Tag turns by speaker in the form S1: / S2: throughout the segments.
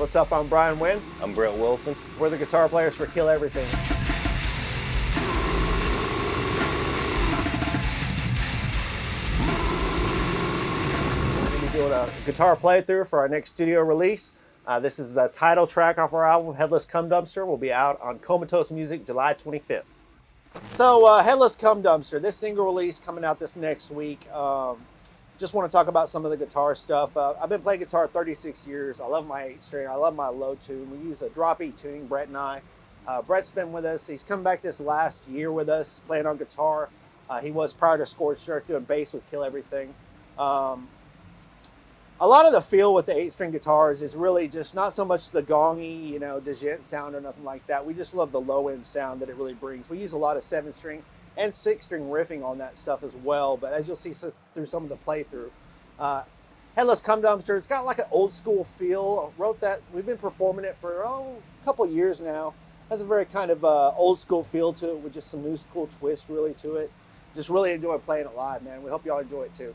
S1: What's up? I'm Brian Wynn.
S2: I'm Brett Wilson.
S1: We're the guitar players for Kill Everything. We're going to be doing a guitar playthrough for our next studio release. This is the title track off our album, Headless Cum Dumpster. Will be out on Comatose Music July 25th. So, Headless Cum Dumpster, this single release coming out this next week. Just want to talk about some of the guitar stuff. I've been playing guitar 36 years. I love my 8-string. I love my low tune. We use a drop E tuning, Brett and I. Brett's been with us. He's come back this last year with us, playing on guitar. He was prior to Scorched Earth doing bass with Kill Everything. A lot of the feel with the 8-string guitars is really just not so much the gongy, djent sound or nothing like that. We just love the low end sound that it really brings. We use a lot of 7-string and 6-string riffing on that stuff as well. But as you'll see through some of the playthrough, Headless Cum Dumpster, it's got like an old school feel. I wrote that, we've been performing it for a couple years now. Has a very kind of old school feel to it with just some new school twist really to it. Just really enjoy playing it live, man. We hope y'all enjoy it too.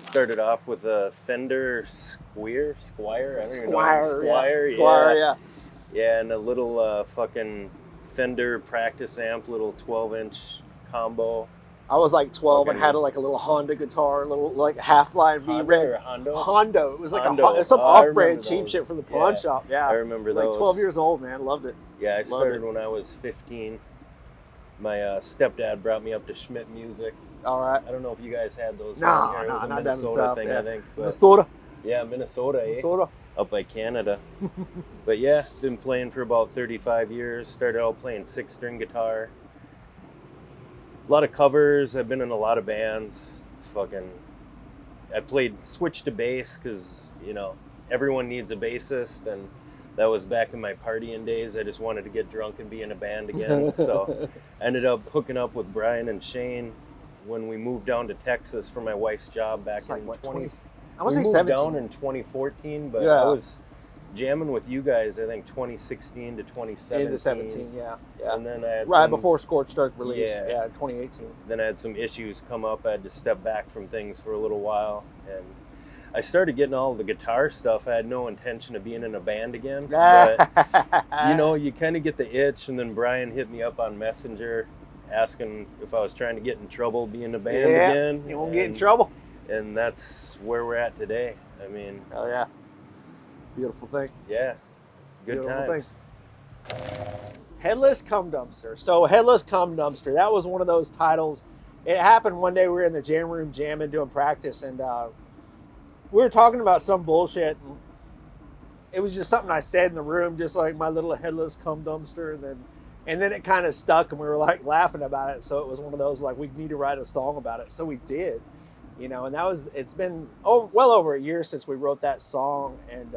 S2: Started off with a Fender Squire. I don't even know.
S1: Squire, yeah.
S2: Yeah, and a little fucking Fender practice amp, little 12-inch combo.
S1: I was like 12 and had like a little Honda guitar, a little like Half-Line V-Red. Hondo. It was like some off-brand cheap shit from the pawn shop. Yeah,
S2: I remember those.
S1: Like 12 years old, man. Loved it.
S2: Yeah, I started when I was 15. My stepdad brought me up to Schmidt Music.
S1: All right.
S2: I don't know if you guys had those.
S1: It
S2: was a
S1: not
S2: Minnesota thing,
S1: yeah.
S2: I think. But
S1: Minnesota.
S2: Yeah, Minnesota, eh?
S1: Minnesota.
S2: Up by Canada. But yeah, been playing for about 35 years. Started out playing 6-string guitar. A lot of covers. I've been in a lot of bands. fucking, I switched to bass because, you know, everyone needs a bassist, and that was back in my partying days. I just wanted to get drunk and be in a band again. So I ended up hooking up with Brian and Shane when we moved down to Texas for my wife's job back
S1: It's like
S2: in
S1: what,
S2: 20.
S1: 20? I was
S2: We
S1: say
S2: moved
S1: 17.
S2: down in 2014, but
S1: Yeah.
S2: I was jamming with you guys, I think 2016 to 2017.
S1: Into 17, yeah.
S2: And then I had
S1: Right
S2: some,
S1: before Scorched Earth release,
S2: Yeah.
S1: in 2018.
S2: then I had some issues come up. I had to step back from things for a little while, and I started getting all the guitar stuff. I had no intention of being in a band again, but you know, you kind of get the itch. And then Brian hit me up on Messenger asking if I was trying to get in trouble being in a band again.
S1: You won't get in trouble.
S2: And that's where we're at today. I mean,
S1: Oh yeah, beautiful thing.
S2: yeah, good
S1: Beautiful
S2: times.
S1: Headless Cum Dumpster. So Headless Cum Dumpster, that was one of those titles. It happened one day. We were in the jam room jamming, doing practice, and we were talking about some bullshit. And it was just something I said in the room, just like my little headless cum dumpster, and then it kind of stuck, and we were like laughing about it. So it was one of those like we need to write a song about it. So we did, you know. And it's been well over a year since we wrote that song, and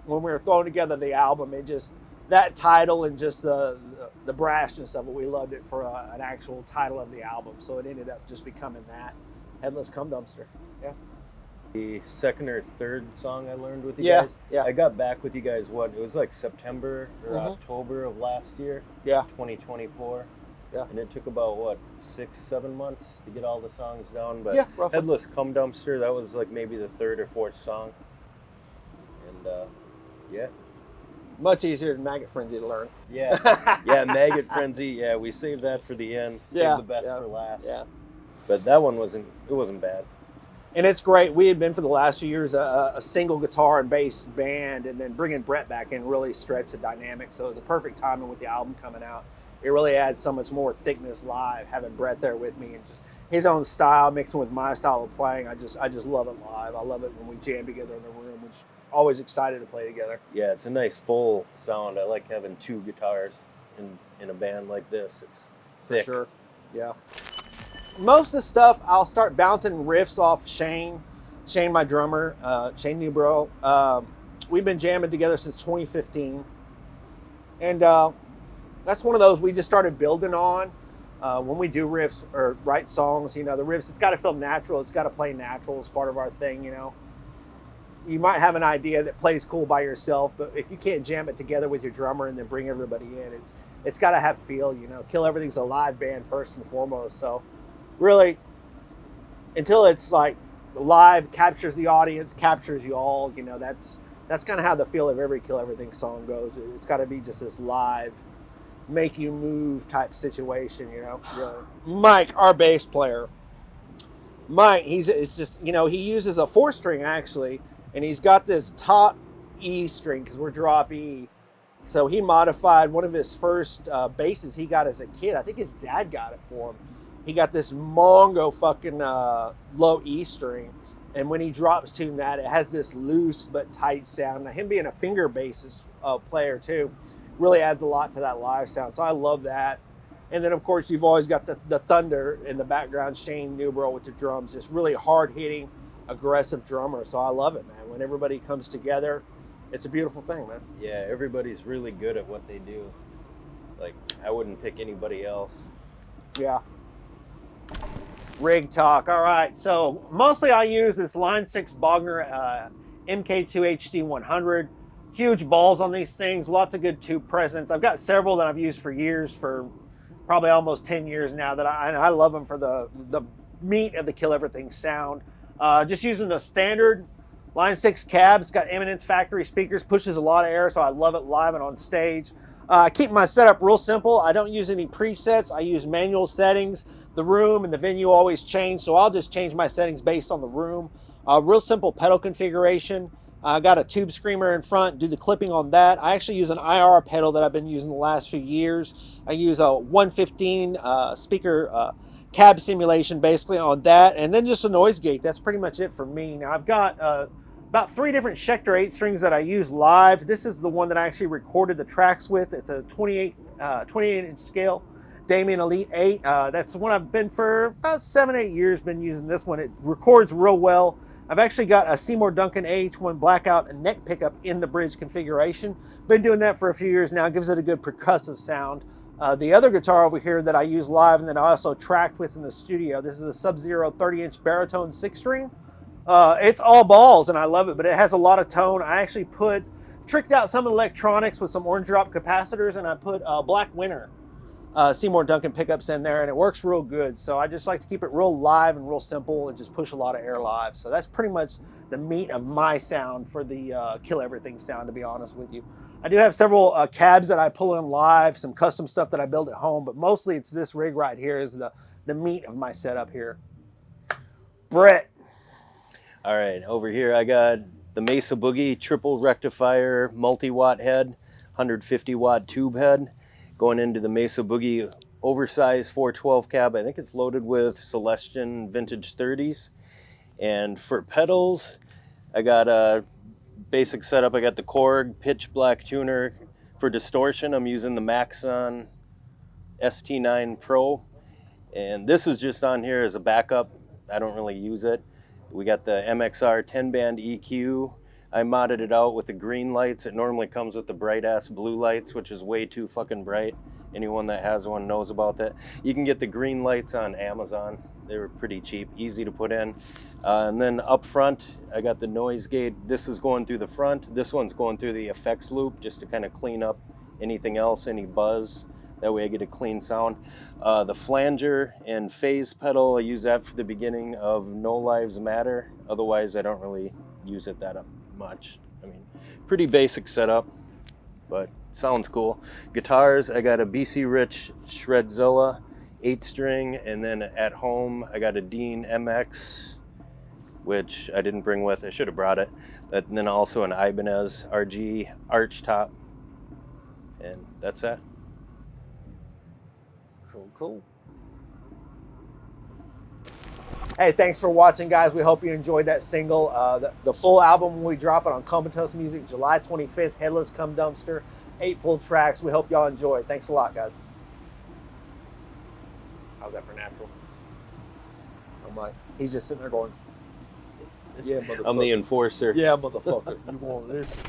S1: when we were throwing together the album, it just that title and just the brashness of it, we loved it for an actual title of the album. So it ended up just becoming that, Headless Cum Dumpster. Yeah.
S2: The second or third song I learned with you
S1: Yeah,
S2: guys.
S1: yeah.
S2: I got back with you guys, what, it was like September or October of last year,
S1: Yeah.
S2: 2024.
S1: Yeah.
S2: And it took about, what, 6-7 months to get all the songs down. But
S1: Yeah, roughly.
S2: Headless Cum Dumpster, that was like maybe the third or fourth song. And yeah.
S1: Much easier than Maggot Frenzy to learn.
S2: Yeah. Yeah, Maggot Frenzy. Yeah, we saved that for the end.
S1: Yeah,
S2: Saved the best
S1: yeah,
S2: for last.
S1: Yeah.
S2: But that one wasn't bad.
S1: And it's great. We had been for the last few years a single guitar and bass band, and then bringing Brett back in really stretched the dynamic. So it was a perfect timing with the album coming out. It really adds so much more thickness live, having Brett there with me and just his own style mixing with my style of playing. I just love it live. I love it when we jam together in the room, which always excited to play together.
S2: Yeah, it's a nice full sound. I like having two guitars in a band like this. It's thick.
S1: For sure. Yeah. Most of the stuff, I'll start bouncing riffs off Shane, my drummer, Shane Newbro. We've been jamming together since 2015. And that's one of those we just started building on. When we do riffs or write songs, you know, the riffs, it's got to feel natural. It's got to play natural as part of our thing, you know. You might have an idea that plays cool by yourself, but if you can't jam it together with your drummer and then bring everybody in, it's got to have feel, you know. Kill Everything's a live band first and foremost. So really, until it's like live, captures the audience, captures you all, you know, that's kind of how the feel of every Kill Everything song goes. It's got to be just this live, make you move type situation, you know. Mike, our bass player, Mike, it's just, you know, he uses a 4-string actually, and he's got this top E string because we're drop E. So he modified one of his first basses he got as a kid. I think his dad got it for him. He got this Mongo fucking low E string. And when he drops tune that, it has this loose but tight sound. Now, him being a finger bass player too, really adds a lot to that live sound. So I love that. And then, of course, you've always got the thunder in the background, Shane Newbro with the drums. This really hard-hitting, aggressive drummer. So I love it, man. When everybody comes together, it's a beautiful thing, man.
S2: Yeah, everybody's really good at what they do. Like, I wouldn't pick anybody else.
S1: Yeah. Rig talk. All right. So mostly I use this Line 6 Bogner MK2 HD 100. Huge balls on these things. Lots of good tube presence. I've got several that I've used for years, for probably almost 10 years now, that I love them for the meat of the Kill Everything sound. Just using the standard Line 6 cab. It's got Eminence factory speakers, pushes a lot of air, so I love it live and on stage. Keep my setup real simple. I don't use any presets. I use manual settings. The room and the venue always change, so I'll just change my settings based on the room. Real simple pedal configuration. I got a tube screamer in front, do the clipping on that. I actually use an IR pedal that I've been using the last few years. I use a 115 speaker cab simulation basically on that, and then just a noise gate. That's pretty much it for me. Now I've got about 3 different Schecter 8 strings that I use live. This is the one that I actually recorded the tracks with. It's a 28-inch scale. Damien Elite 8. That's the one I've been for about 7-8 years been using this one. It records real well. I've actually got a Seymour Duncan AH1 blackout and neck pickup in the bridge configuration. Been doing that for a few years now. It gives it a good percussive sound. The other guitar over here that I use live and then I also tracked with in the studio, this is a Sub-Zero 30-inch baritone 6-string. It's all balls and I love it, but it has a lot of tone. I actually tricked out some electronics with some orange drop capacitors, and I put Black Winter Seymour Duncan pickups in there, and it works real good. So I just like to keep it real live and real simple and just push a lot of air live. So that's pretty much the meat of my sound for the Kill Everything sound, to be honest with you. I do have several cabs that I pull in live, some custom stuff that I build at home, but mostly it's this rig right here is the meat of my setup here. Brett.
S2: All right, over here I got the Mesa Boogie triple rectifier multi-watt head, 150 watt tube head, going into the Mesa Boogie oversized 412 cab. I think it's loaded with Celestion vintage 30s. And for pedals, I got a basic setup. I got the Korg pitch black tuner. For distortion, I'm using the Maxon ST9 Pro. And this is just on here as a backup. I don't really use it. We got the MXR 10-band EQ. I modded it out with the green lights. It normally comes with the bright-ass blue lights, which is way too fucking bright. Anyone that has one knows about that. You can get the green lights on Amazon. They were pretty cheap, easy to put in. And then up front, I got the noise gate. This is going through the front. This one's going through the effects loop just to kind of clean up anything else, any buzz. That way I get a clean sound. The flanger and phase pedal, I use that for the beginning of No Lives Matter. Otherwise, I don't really use it that much. I mean, pretty basic setup, but sounds cool. Guitars, I got a BC Rich Shredzilla 8-string, and then at home, I got a Dean MX, which I didn't bring with. I should have brought it. And then also an Ibanez RG arch top, and that's that.
S1: Cool. Hey, thanks for watching, guys. We hope you enjoyed that single. The full album will be dropping on Comatose Music July 25th, Headless Cum Dumpster, 8 full tracks. We hope y'all enjoy. Thanks a lot, guys. How's that for natural? I'm like, he's just sitting there going, yeah, motherfucker.
S2: I'm the enforcer.
S1: Yeah, motherfucker. You want to listen?